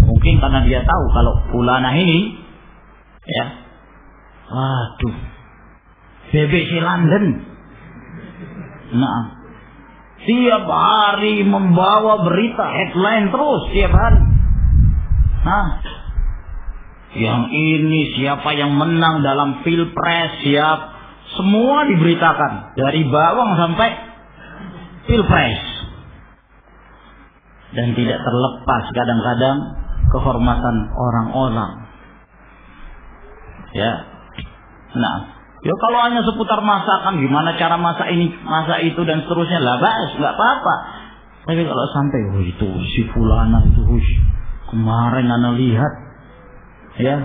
mungkin karena dia tahu kalau fulanah ini, ya, waduh, BBC London, nah, tiap hari membawa berita headline terus tiap hari. Nah, yang ini siapa yang menang dalam pilpres, semua diberitakan dari bawang sampai pilpres. Dan tidak terlepas kadang-kadang kehormatan orang-orang. Ya, nah. Ya kalau hanya seputar masakan, gimana cara masak ini, masak itu dan seterusnya, lah bas, nggak apa-apa. Tapi kalau sampai, oh itu si fulana itu, kemarin ana lihat, ya,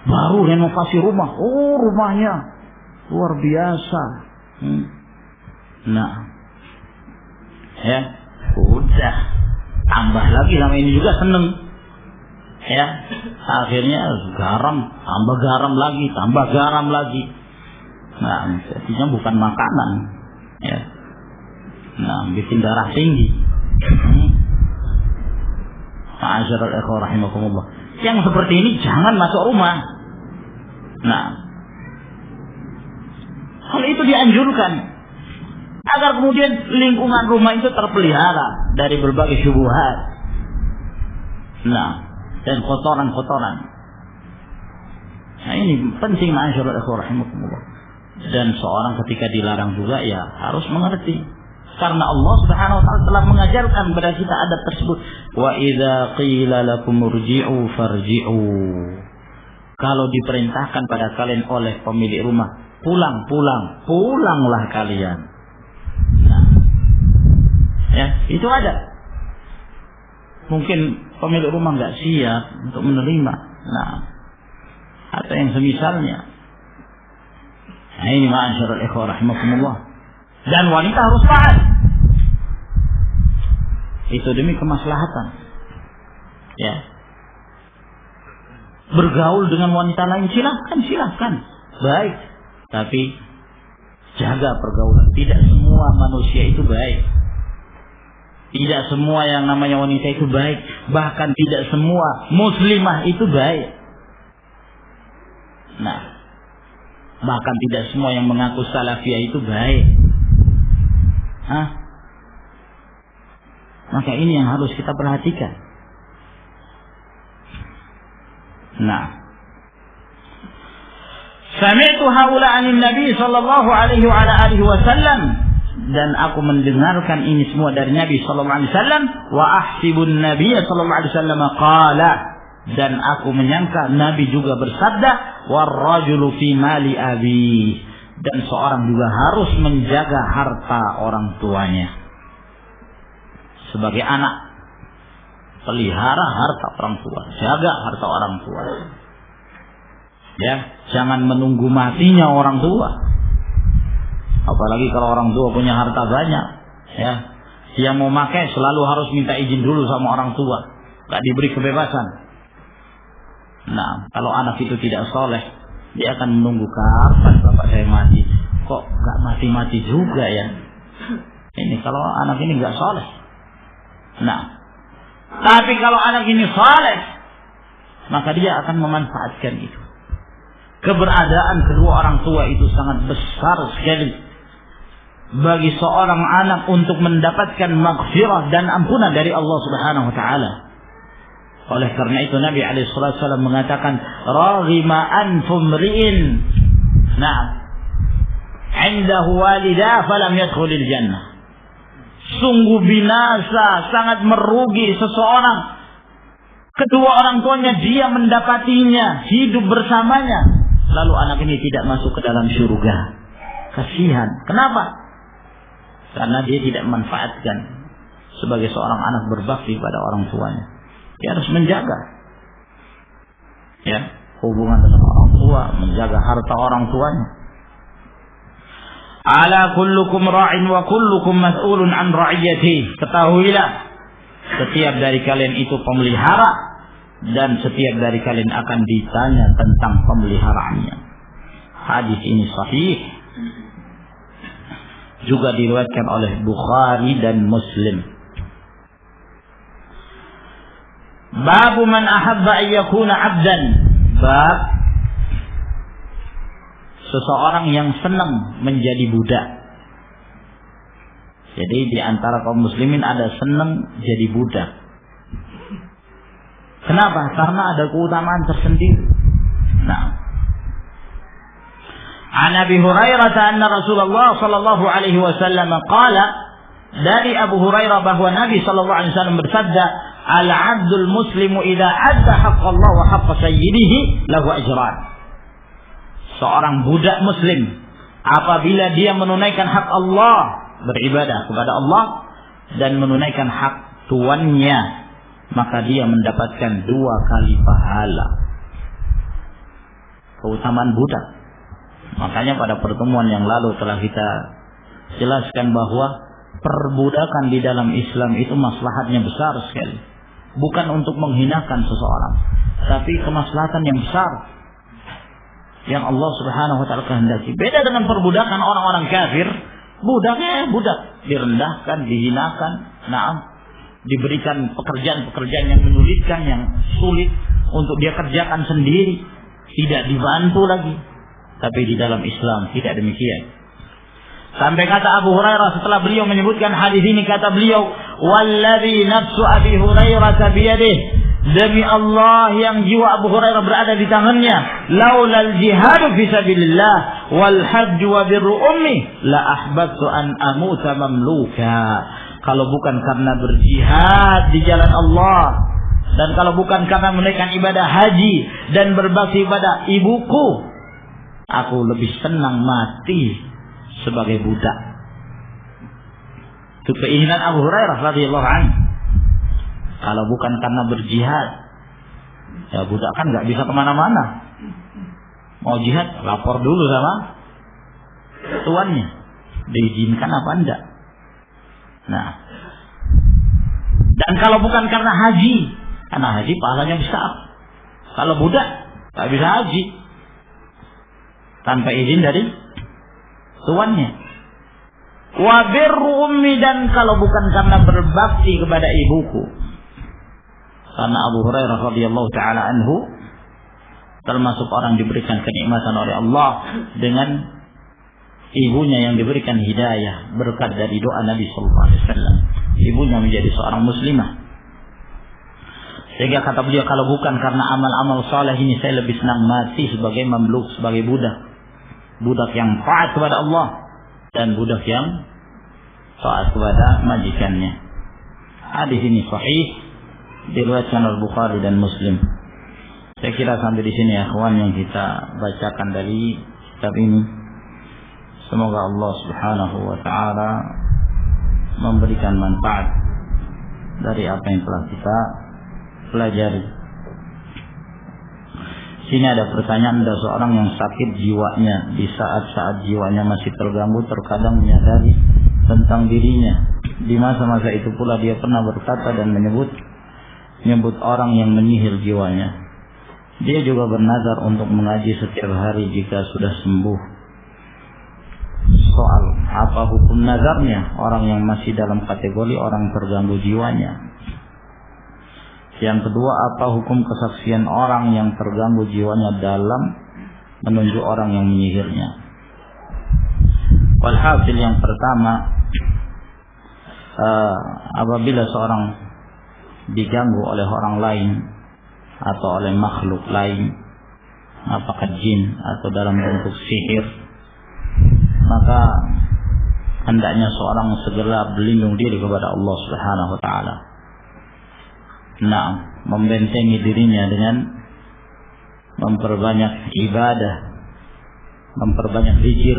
baru renovasi rumah, oh rumahnya luar biasa. Nah, ya, udah, tambah lagi sama ini juga seneng, ya, akhirnya garam, tambah garam lagi, tambah garam lagi. Nah, jadinya bukan makanan, ya. Nah, bikin darah tinggi. Ma'asyiral ikhwah rahimakumullah. Yang seperti ini jangan masuk rumah. Nah, hal itu dianjurkan agar kemudian lingkungan rumah itu terpelihara dari berbagai syubhat. Nah, dan kotoran-kotoran. Nah, ini penting ma'asyiral ikhwah rahimakumullah. Dan seorang ketika dilarang juga ya harus mengerti, karena Allah Subhanahu wa taala telah mengajarkan kepada kita adab tersebut. Wa idza qila lakum irji'u farji'u. Kalau diperintahkan pada kalian oleh pemilik rumah, pulanglah kalian. Nah, ya, itu ada. Mungkin pemilik rumah nggak siap untuk menerima. Nah, atau yang semisalnya. Nah, ini ma'asyiral ikhwah rahimakumullah. Dan wanita harus taat. Itu demi kemaslahatan. Ya. bergaul dengan wanita lain, silahkan. Baik. Tapi jaga pergaulan. Tidak semua manusia itu baik. Tidak semua yang namanya wanita itu baik. Bahkan tidak semua muslimah itu baik. Nah, bahkan tidak semua yang mengaku salafiyah itu baik. Maka ini yang harus kita perhatikan. Nah, sami'tu haula 'anil Nabi sallallahu alaihi wa alihi wasallam, dan aku mendengarkan ini semua dari Nabi sallallahu alaihi wasallam, wa ahsibun Nabiy sallallahu alaihi wasallam qala, dan aku menyangka Nabi juga bersabda, warrajulu fi mali abi, dan seorang juga harus menjaga harta orang tuanya. Sebagai anak, pelihara harta orang tua, jaga harta orang tua. Ya, jangan menunggu matinya orang tua. Apalagi kalau orang tua punya harta banyak, ya, dia mau pakai selalu harus minta izin dulu sama orang tua, gak diberi kebebasan. Nah, kalau anak itu tidak soleh, dia akan menunggu kapan bapak saya mati. Kok gak mati-mati juga ya? Ini kalau anak ini gak soleh. Nah, tapi kalau anak ini soleh, maka dia akan memanfaatkan itu. Keberadaan kedua orang tua itu sangat besar sekali bagi seorang anak untuk mendapatkan maghfirah dan ampunan dari Allah Subhanahu wa taala. Oleh karena itu Nabi alaihi wasallam mengatakan, raghima anfum ri'in, na'am, 'indahu walidah falam yadkhulil jannah. Sungguh binasa, sangat merugi seseorang, kedua orang tuanya dia mendapatinya, hidup bersamanya, lalu anak ini tidak masuk ke dalam surga. Kasihan. Kenapa? Karena dia tidak memanfaatkan sebagai seorang anak berbakti pada orang tuanya. Dia harus menjaga, ya, hubungan dengan orang tua, menjaga harta orang tuanya. Ala kullukum ra'in wa kullukum mas'ulun an ra'iyati. Ketahuilah, setiap dari kalian itu pemelihara, dan setiap dari kalian akan ditanya tentang pemeliharaannya. Hadis ini sahih, juga diriwayatkan oleh Bukhari dan Muslim. Babu man ahabba an yakuna 'abdan. Bab seseorang yang senang menjadi budak. Jadi di antara kaum muslimin ada senang jadi budak. Kenapa? Karena ada keutamaan tersendiri. Nah, An Abi Hurairah anna Rasulullah sallallahu alaihi wasallam qala, dari Abu Hurairah bahwa Nabi sallallahu alaihi wasallam bersabda, al-'abdul muslimu idza adda haqqallah wa haqqa sayyidihi lahu ajran. Seorang budak muslim apabila dia menunaikan hak Allah, beribadah kepada Allah, dan menunaikan hak tuannya, maka dia mendapatkan 2 kali pahala. Keutamaan budak. Makanya pada pertemuan yang lalu telah kita jelaskan bahwa perbudakan di dalam Islam itu maslahatnya besar sekali. Bukan untuk menghinakan seseorang, tapi kemaslahatan yang besar yang Allah Subhanahu wa taala kehendaki. Beda dengan perbudakan orang-orang kafir, budaknya budak, direndahkan, dihinakan, diberikan pekerjaan-pekerjaan yang menyulitkan, yang sulit untuk dia kerjakan sendiri, tidak dibantu lagi. Tapi di dalam Islam tidak demikian. Sampai kata Abu Hurairah setelah beliau menyebutkan hadis ini, kata beliau, "Wallazi nafsu Abi Hurairah biyadihi," demi Allah yang jiwa Abu Hurairah berada di tangannya, "laulal jihad fi sabilillah wal hajj wa birru ummi la ahbabtu an amuta mamluka." Kalau bukan karena berjihad di jalan Allah, dan kalau bukan karena menunaikan ibadah haji dan berbakti pada ibuku, aku lebih senang mati sebagai budak. Itu keinginan Abu Hurairah radhiyallahu anhu. Kalau bukan karena berjihad, ya budak kan nggak bisa kemana-mana. Mau jihad, lapor dulu sama tuannya, diizinkan apa enggak. Nah, dan kalau bukan karena haji, karena haji pahalanya besar. Kalau budak tak bisa haji tanpa izin dari tuannya. Wa birru ummi, dan kalau bukan karena berbakti kepada ibuku. Karena Abu Hurairah radhiyallahu taala anhu termasuk orang diberikan kenikmatan oleh Allah dengan ibunya yang diberikan hidayah berkat dari doa Nabi sallallahu alaihi wasallam. Ibunya menjadi seorang muslimah. Sehingga kata beliau, kalau bukan karena amal-amal saleh ini, saya lebih senang mati sebagai mamluk, sebagai budak. Budak yang taat kepada Allah dan budak yang taat kepada majikannya. Hadis ini sahih, diriwayatkan oleh Bukhari dan Muslim. Saya kira sampai di sini ya kawan yang kita bacakan dari kitab ini. Semoga Allah Subhanahu wa taala memberikan manfaat dari apa yang telah kita pelajari. Sini ada pertanyaan, ada seorang yang sakit jiwanya, di saat-saat jiwanya masih terganggu terkadang menyadari tentang dirinya. Di masa-masa itu pula dia pernah berkata dan menyebut orang yang menyihir jiwanya. Dia juga bernazar untuk mengaji setiap hari jika sudah sembuh. Soal apa hukum nazarnya orang yang masih dalam kategori orang terganggu jiwanya? Yang kedua, apa hukum kesaksian orang yang terganggu jiwanya dalam menunjuk orang yang menyihirnya? Walhasil yang pertama, apabila seorang diganggu oleh orang lain atau oleh makhluk lain, apakah jin atau dalam bentuk sihir, maka hendaknya seorang segera berlindung diri kepada Allah Subhanahu wa taala. Membentengi dirinya dengan memperbanyak ibadah, memperbanyak zikir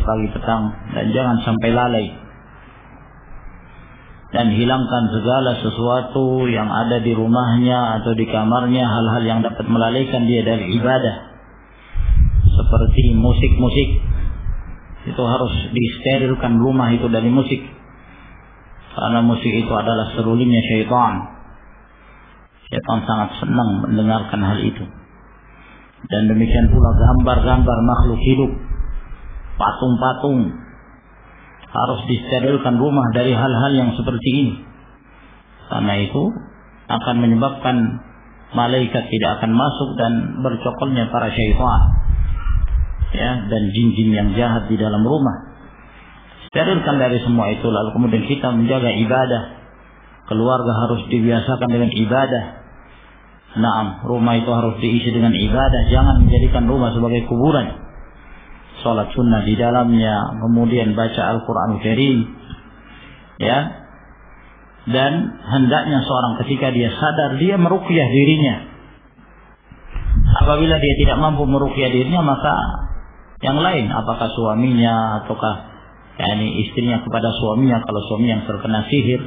pagi petang, dan jangan sampai lalai. Dan hilangkan segala sesuatu yang ada di rumahnya atau di kamarnya, hal-hal yang dapat melalaikan dia dari ibadah, seperti musik-musik. Itu harus disterilkan rumah itu dari musik. Karena musik itu adalah serulingnya syaitan. Syaitan sangat senang mendengarkan hal itu. Dan demikian pula gambar-gambar makhluk hidup, patung-patung, harus disterilkan rumah dari hal-hal yang seperti ini. Karena itu akan menyebabkan malaikat tidak akan masuk dan bercokolnya para syaitan, ya, dan jin-jin yang jahat di dalam rumah. Sterilkan dari semua itu, lalu kemudian kita menjaga ibadah. Keluarga harus dibiasakan dengan ibadah. Rumah itu harus diisi dengan ibadah. Jangan menjadikan rumah sebagai kuburan. Salat sunnah di dalamnya, kemudian baca Al-Quran Karim, ya. Dan hendaknya seorang ketika dia sadar, dia meruqyah dirinya. Apabila dia tidak mampu meruqyah dirinya, maka yang lain, apakah suaminya ataukah istrinya kepada suaminya kalau suami yang terkena sihir,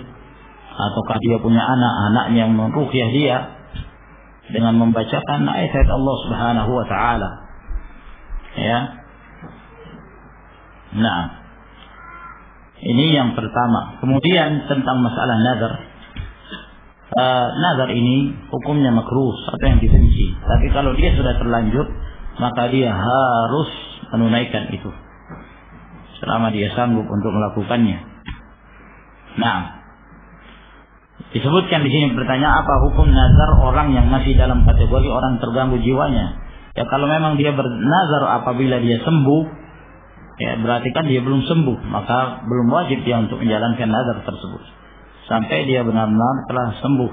ataukah dia punya anak-anaknya yang meruqyah dia dengan membacakan ayat-ayat Allah Subhanahu wa taala. Ya. Ini yang pertama. Kemudian tentang masalah nazar. Nazar ini hukumnya makruh atau yang dibenci. Tapi kalau dia sudah terlanjur, maka dia harus menunaikan itu selama dia sanggup untuk melakukannya. Disebutkan di sini pertanyaan, apa hukum nazar orang yang masih dalam kategori orang terganggu jiwanya? Ya, kalau memang dia bernazar apabila dia sembuh, ya berarti kan dia belum sembuh, maka belum wajib dia untuk menjalankan nazar tersebut sampai dia benar-benar telah sembuh.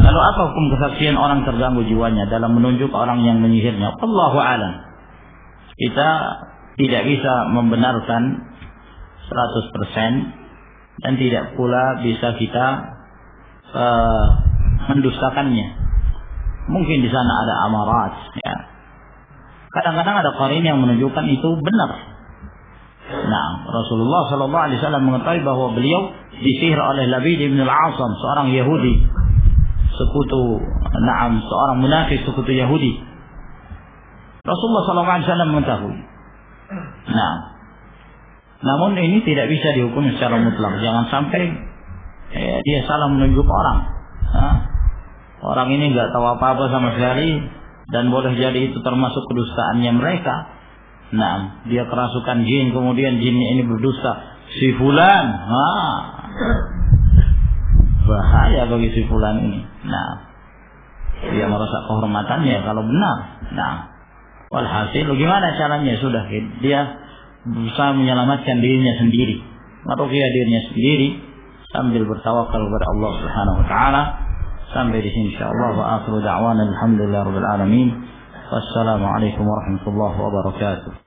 Lalu apa hukum kesaksian orang terganggu jiwanya dalam menunjuk orang yang menyihirnya? Wallahu a'lam. Kita tidak bisa membenarkan 100% dan tidak pula bisa kita mendustakannya. Mungkin di sana ada amarat, ya. Kadang-kadang ada qarin yang menunjukkan itu benar. Rasulullah sallallahu alaihi wasallam mengetahui bahwa beliau disihir oleh Labid bin al-Asam, seorang Yahudi, seorang munafik sekutu Yahudi. Rasulullah sallallahu alaihi wasallam mengetahui. Namun ini tidak bisa dihukum secara mutlak. Jangan sampai dia salah menunjuk orang. orang ini nggak tahu apa-apa sama sekali, dan boleh jadi itu termasuk kedustaannya mereka. Nah, dia kerasukan jin, kemudian jinnya ini berdusta, si fulan, bahaya bagi si fulan ini. Nah, dia merusak kehormatannya kalau benar. Nah, walhasil gimana caranya? Sudah, dia berusaha menyelamatkan dirinya sendiri, meruqyah dirinya sendiri sambil bertawakal kepada Allah Subhanahu wa taala. Sampai di sini insyaallah, wa akhiru da'wana alhamdulillahirabbil alamin. Wassalamu alaikum warahmatullahi wabarakatuh.